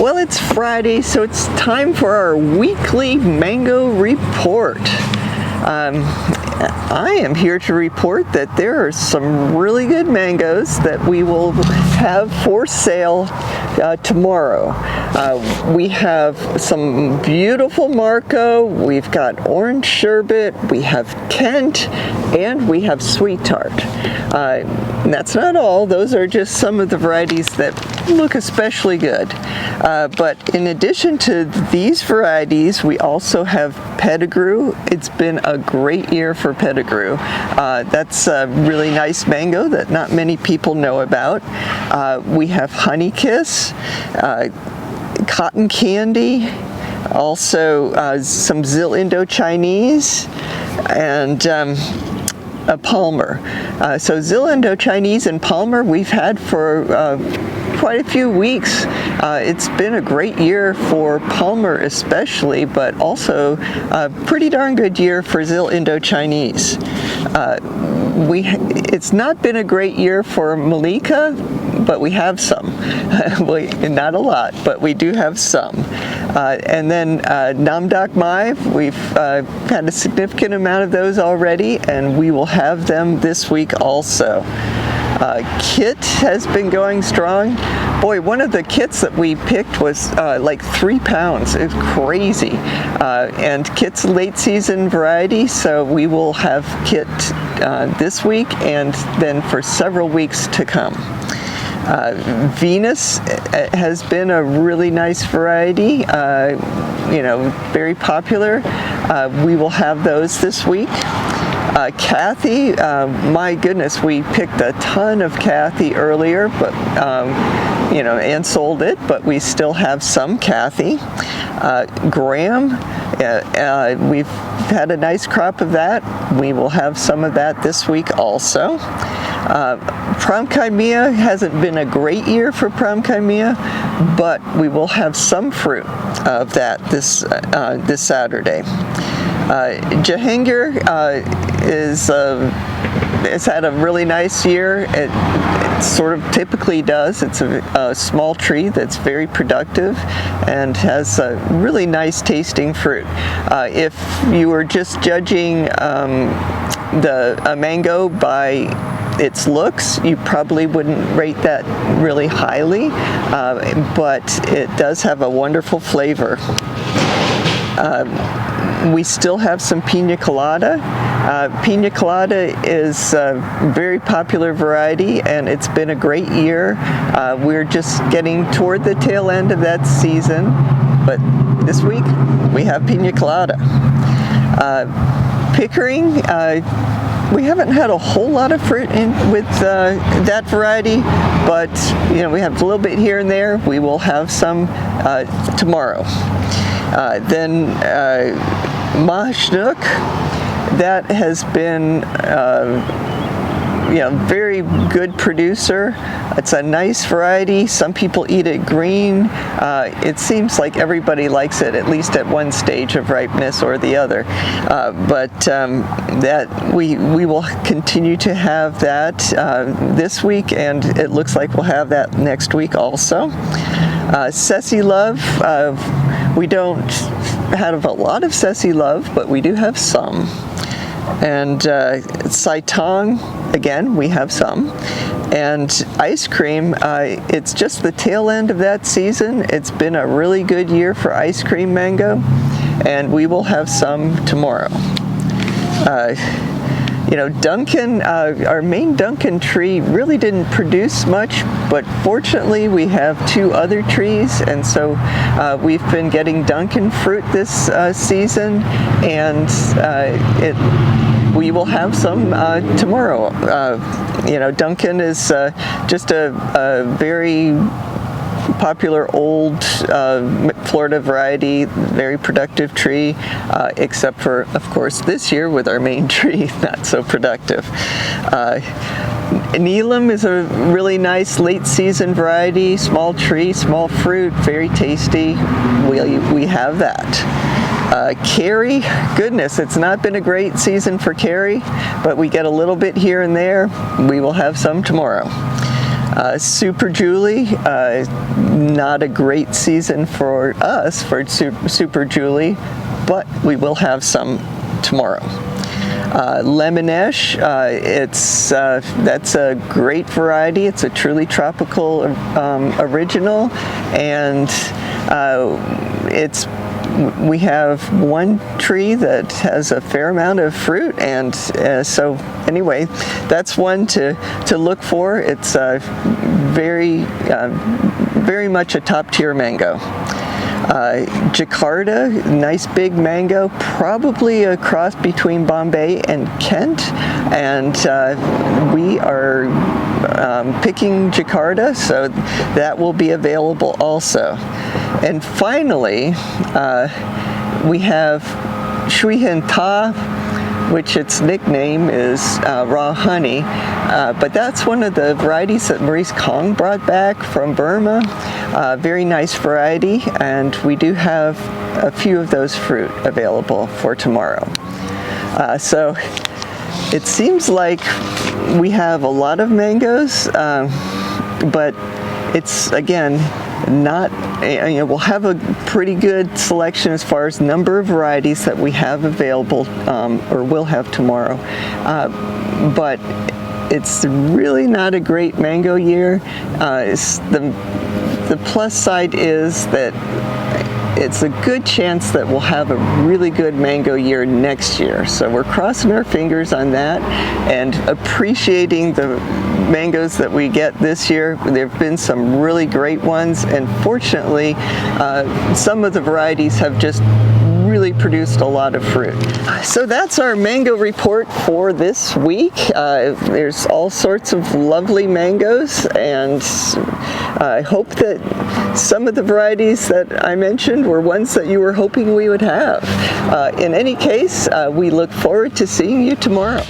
Well, it's Friday, so it's time for our weekly mango report. I am here to report that there are some really good mangoes that we will have for sale tomorrow. We have some beautiful Marco, we've got orange sherbet, we have Kent, and we have sweet tart. And that's not all, those are just some of the varieties that look especially good. But in addition to these varieties, we also have Pettigrew. It's been a great year for Pettigrew. That's a really nice mango that not many people know about. We have Honeykiss, Cotton Candy, also some Zil Indo-Chinese, and a Palmer. So Zil Indo-Chinese and Palmer we've had for quite a few weeks. It's been a great year for Palmer especially, but also a pretty darn good year for Zil Indo-Chinese. It's not been a great year for Malika, but we have some. Not a lot, but we do have some. And then Namdak Mai, we've had a significant amount of those already, and we will have them this week also. Kit has been going strong. Boy, one of the kits that we picked was like 3 pounds. It's crazy. And Kit's late season variety, so we will have Kit this week and then for several weeks to come. Venus has been a really nice variety, very popular. We will have those this week. Kathy, my goodness, we picked a ton of Kathy earlier, but and sold it, but we still have some Kathy. Graham, we've had a nice crop of that. We will have some of that this week also. Prom Chimea hasn't been a great year for Prom Chimea, but we will have some fruit of that this Saturday. Jahangir has had a really nice year. It sort of typically does. It's a small tree that's very productive and has a really nice tasting fruit. If you were just judging a mango by its looks, you probably wouldn't rate that really highly, but it does have a wonderful flavor. We still have some Pina Colada. Pina Colada is a very popular variety, and it's been a great year. We're just getting toward the tail end of that season, but this week we have Pina Colada. Pickering, we haven't had a whole lot of fruit with that variety, but we have a little bit here and there. We will have some tomorrow. Then Mahashnook, that has been very good producer. It's a nice variety. Some people eat it green. It seems like everybody likes it, at least at one stage of ripeness or the other. But that we will continue to have that this week, and it looks like we'll have that next week also. Ceci Love, we don't have a lot of Ceci Love, but we do have some. And Saitong, again, we have some. And ice cream, it's just the tail end of that season. It's been a really good year for ice cream mango, and we will have some tomorrow. Duncan, our main Duncan tree really didn't produce much, but fortunately we have 2 other trees, and so we've been getting Duncan fruit this season, and we will have some tomorrow. Duncan is just a very popular old Florida variety, very productive tree, except for, of course, this year with our main tree not so productive. Neelam is a really nice late season variety, small tree, small fruit, very tasty. We have that. Carry, goodness, it's not been a great season for carry, but we get a little bit here and there. We will have some tomorrow. Super Julie, not a great season for us for Super Julie, but we will have some tomorrow. Lemonesh, that's a great variety. It's a truly tropical original, and we have one tree that has a fair amount of fruit, and so anyway, that's one to look for. It's very much a top-tier mango. Jakarta, nice big mango, probably a cross between Bombay and Kent, and we are picking Jakarta, so that will be available also. And finally, we have Shui Hen Ta, which its nickname is raw honey, but that's one of the varieties that Maurice Kong brought back from Burma. Very nice variety, and we do have a few of those fruit available for tomorrow. So it seems like we have a lot of mangoes, but it's, again, not, we'll have a pretty good selection as far as number of varieties that we have available, or will have tomorrow, but it's really not a great mango year. The plus side is that it's a good chance that we'll have a really good mango year next year. So we're crossing our fingers on that and appreciating the mangoes that we get this year. There have been some really great ones, and fortunately, some of the varieties have just really produced a lot of fruit. So that's our mango report for this week. There's all sorts of lovely mangoes, and I hope that some of the varieties that I mentioned were ones that you were hoping we would have. In any case, we look forward to seeing you tomorrow.